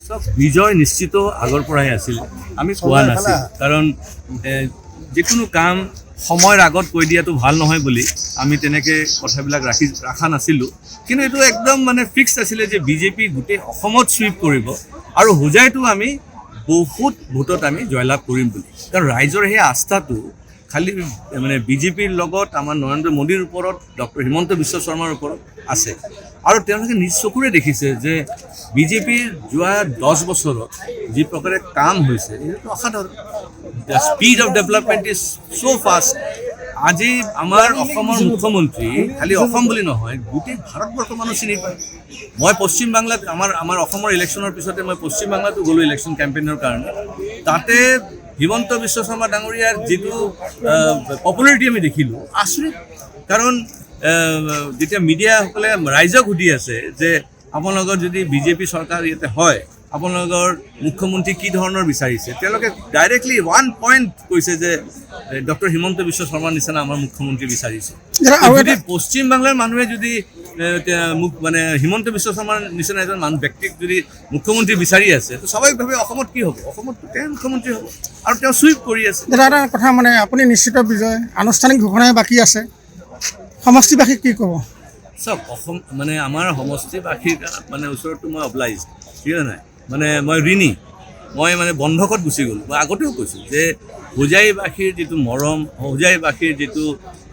সব বিজয় নিশ্চিত আগৰ পৰাই আছিল, আমি কোৱা নাছিল। কাৰণ যিকোনো কাম সময়ৰ আগত কৈ দিয়াটো ভাল নহয় বুলি আমি তেনেকৈ কথাবিলাক ৰখা নাছিলোঁ। কিন্তু এইটো একদম ফিক্সড আছিলে যে বিজেপি গোটেই অসমত চুইপ কৰিব আৰু হোজাইতো আমি বহুত ভোটত আমি জয়লাভ কৰিম বুলি। কাৰণ ৰাইজৰ সেই আস্থাটো খালি বিজেপিৰ লগত আমাৰ নৰেন্দ্ৰ মোদীৰ ওপৰত, ডক্টৰ হিমন্ত বিশ্ব শৰ্মাৰ ওপৰত আছে। আৰু তেওঁলোকে নিজ চকুৰে দেখিছে যে বিজেপিৰ যোৱা 10 বছৰত যি প্ৰকাৰে কাম হৈছে সেইটো অসাধাৰণ। The speed of development is so' fast. আজি আমাৰ অসমৰ মুখ্যমন্ত্ৰী খালি অসম বুলি নহয়, গোটেই ভাৰতবৰ্ষ মানুহ চিনি পায়। মই পশ্চিম বাংলাত আমাৰ অসমৰ ইলেকশ্যনৰ পিছতে মই পশ্চিম বাংলাতো গ'লোঁ ইলেকশ্যন কেম্পেইনৰ কাৰণে। তাতে হিমন্ত বিশ্ব শৰ্মা ডাঙৰীয়াৰ যিটো পপুলাৰিটি আমি দেখিলোঁ, আচৰিত। কাৰণ যেতিয়া মিডিয়াসকলে ৰাইজক সুধি আছে যে আপোনালোকৰ যদি বিজেপি চৰকাৰ ইয়াতে হয়, আপোনালোকৰ মুখ্যমন্ত্ৰী কি ধৰণৰ বিচাৰিছে, তেওঁলোকে ডাইৰেক্টলি 1 পইণ্ট কৈছে যে ডক্টৰ হিমন্ত বিশ্ব শৰ্মাৰ নিচিনা আমাৰ মুখ্যমন্ত্ৰী বিচাৰিছে। যদি পশ্চিম বাংলাৰ মানুহে যদি হিমন্ত বিশ্ব শৰ্মাৰ নিচিনা এজন ব্যক্তিক যদি মুখ্যমন্ত্ৰী বিচাৰি আছে, তো স্বাভাৱিকভাৱে অসমত কি হ'ব? অসমত তেওঁ মুখ্যমন্ত্ৰী হ'ব আৰু তেওঁ চুইপ কৰি আছে। এটা কথা আপুনি নিশ্চিত বিজয়, আনুষ্ঠানিক ঘোষণাই বাকী আছে, সমষ্টিবাসীক কি ক'ব? চাওক, অসম আমাৰ সমষ্টিবাসীৰ ওচৰততো মই অবলাইজ, ঠিক নাই। মই ঋণী, মই বন্ধকত গুচি গ'লোঁ। মই আগতেও কৈছোঁ যে হোজাইবাসীৰ যিটো মৰম, হোজাইবাসীৰ যিটো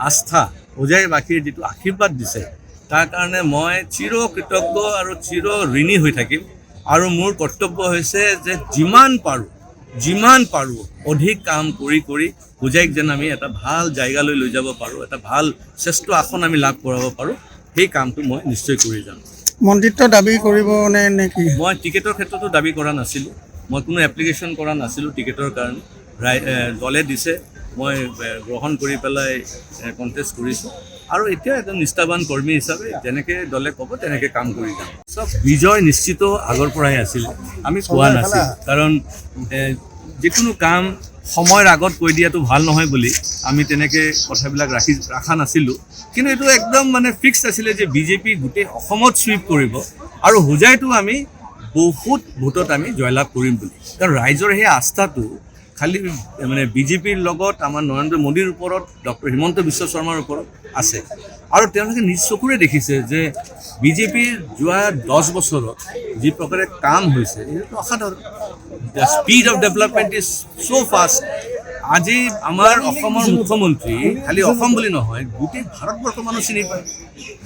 আস্থা, হোজাইবাসীৰ যিটো আশীৰ্বাদ দিছে, তাৰ কাৰণে মই চিৰ কৃতজ্ঞ আৰু চিৰ ঋণী হৈ থাকিম। আৰু মোৰ কৰ্তব্য হৈছে যে যিমান পাৰোঁ অধিক কাম কৰি হোজাইক যেন আমি এটা ভাল জায়গালৈ লৈ যাব পাৰোঁ, এটা ভাল শ্ৰেষ্ঠ আসন আমি লাভ কৰাব পাৰোঁ, সেই কামটো মই নিশ্চয় কৰি যাম। মন্ত্ৰিত্ব দাবী কৰিব নে কি? মই টিকেটৰ ক্ষেত্ৰতো দাবী কৰা নাছিলোঁ, মই কোনো এপ্লিকেশ্যন কৰা নাছিলোঁ টিকেটৰ কাৰণে। দলে দিছে, মই গ্ৰহণ কৰি পেলাই কণ্টেষ্ট কৰিছোঁ। আৰু এতিয়া এজন নিষ্ঠাৱান কৰ্মী হিচাপে যেনেকৈ দলে ক'ব তেনেকৈ কাম কৰি যাম। চব বিজয় নিশ্চিত আগৰ পৰাই আছিল, আমি কোৱা নাছিল। কাৰণ যিকোনো কাম সময়ৰ আগত কৈ দিয়াটো ভাল নহয় বুলি আমি তেনেকৈ কথাবিলাক ৰখা নাছিলোঁ। কিন্তু এইটো একদম ফিক্সড আছিলে যে বিজেপি গোটেই অসমত চুইপ কৰিব আৰু হোজাইতো আমি বহুত ভোটত আমি জয়লাভ কৰিম বুলি। কাৰণ ৰাইজৰ সেই আস্থাটো খালি বিজেপিৰ লগত আমাৰ নৰেন্দ্ৰ মোদীৰ ওপৰত, ডক্টৰ হিমন্ত বিশ্ব শৰ্মাৰ ওপৰত আছে। আৰু তেওঁলোকে নিজ চকুৰে দেখিছে যে বিজেপিৰ যোৱা 10 বছৰত যি প্ৰকাৰে কাম হৈছে সেইটো অসাধাৰণ। The speed of development is so' fast. আজি আমাৰ অসমৰ মুখ্যমন্ত্ৰী খালি অসম বুলি নহয়, গোটেই ভাৰতবৰ্ষ মানুহ চিনি পায়।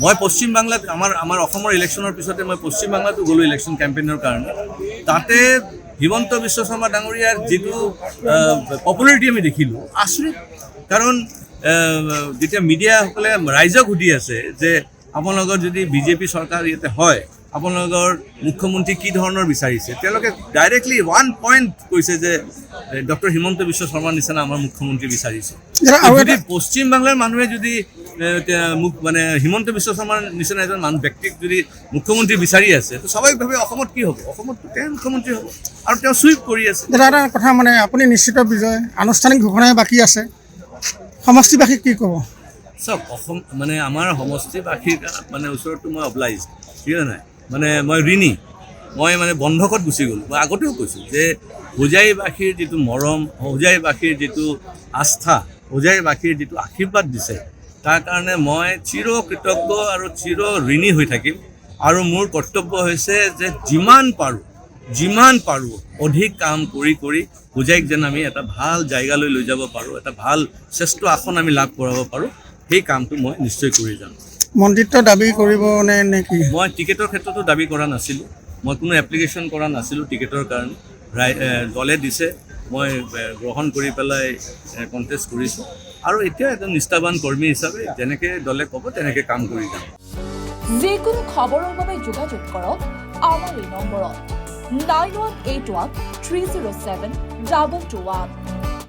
মই পশ্চিম বাংলাত আমাৰ অসমৰ ইলেকশ্যনৰ পিছতে মই পশ্চিম বাংলাতো গ'লোঁ ইলেকশ্যন কেম্পেইনৰ কাৰণে। তাতে হিমন্ত বিশ্ব শৰ্মা ডাঙৰীয়াৰ যিটো পপুলাৰিটি আমি দেখিলোঁ, আচৰিত। কাৰণ যেতিয়া মিডিয়াসকলে ৰাইজক সুধি আছে যে আপোনালোকৰ যদি বিজেপি চৰকাৰ ইয়াতে হয়, আপোনালোকৰ মুখ্যমন্ত্ৰী কি ধৰণৰ বিচাৰিছে, তেওঁলোকে ডাইৰেক্টলি 1 পইণ্ট কৈছে যে ডক্টৰ হিমন্ত বিশ্ব শৰ্মাৰ নিচিনা আমাৰ মুখ্যমন্ত্ৰী বিচাৰিছে। যদি পশ্চিম বাংলাৰ মানুহে যদি হিমন্ত বিশ্ব শৰ্মাৰ নিচিনা এজন ব্যক্তিক যদি মুখ্যমন্ত্ৰী বিচাৰি আছে, তো স্বাভাৱিকভাৱে অসমত কি হ'ব? অসমত তেওঁ মুখ্যমন্ত্ৰী হ'ব আৰু তেওঁ চুইপ কৰি আছে। এটা কথা আপুনি নিশ্চিত বিজয়, আনুষ্ঠানিক ঘোষণাই বাকী আছে, সমষ্টিবাসীক কি ক'ব? চাওক, অসম আমাৰ সমষ্টিবাসীৰ ওচৰততো মই অবলাইজ, ঠিক নাই। মই ঋণী, মই বন্ধকত গুচি গ'লোঁ। মই আগতেও কৈছোঁ যে হোজাইবাসীৰ যিটো মৰম, হোজাইবাসীৰ যিটো আস্থা, হোজাইবাসীৰ যিটো আশীৰ্বাদ দিছে, তাৰ কাৰণে মই চিৰ কৃতজ্ঞ আৰু চিৰ ঋণী হৈ থাকিম। আৰু মোৰ কৰ্তব্য হৈছে যে যিমান পাৰোঁ অধিক কাম কৰি হোজাইক যেন আমি এটা ভাল জায়গালৈ লৈ যাব পাৰোঁ, এটা ভাল শ্ৰেষ্ঠ আসন আমি লাভ কৰাব পাৰোঁ, সেই কামটো মই নিশ্চয় কৰি যাম। মন্ত্ৰিত্ব দাবী কৰিব নে কি? মই টিকেটৰ ক্ষেত্ৰতো দাবী কৰা নাছিলোঁ, মই কোনো এপ্লিকেশ্যন কৰা নাছিলোঁ টিকেটৰ কাৰণে। দলে দিছে, মই গ্ৰহণ কৰি পেলাই কণ্টেষ্ট কৰিছোঁ। আৰু এতিয়া এজন নিষ্ঠাৱান কৰ্মী হিচাপে যেনেকৈ দলে ক'ব তেনেকৈ কাম কৰি যাম। যিকোনো খবৰৰ বাবে যোগাযোগ কৰক আমাৰ এই নম্বৰত 9181 307 2221।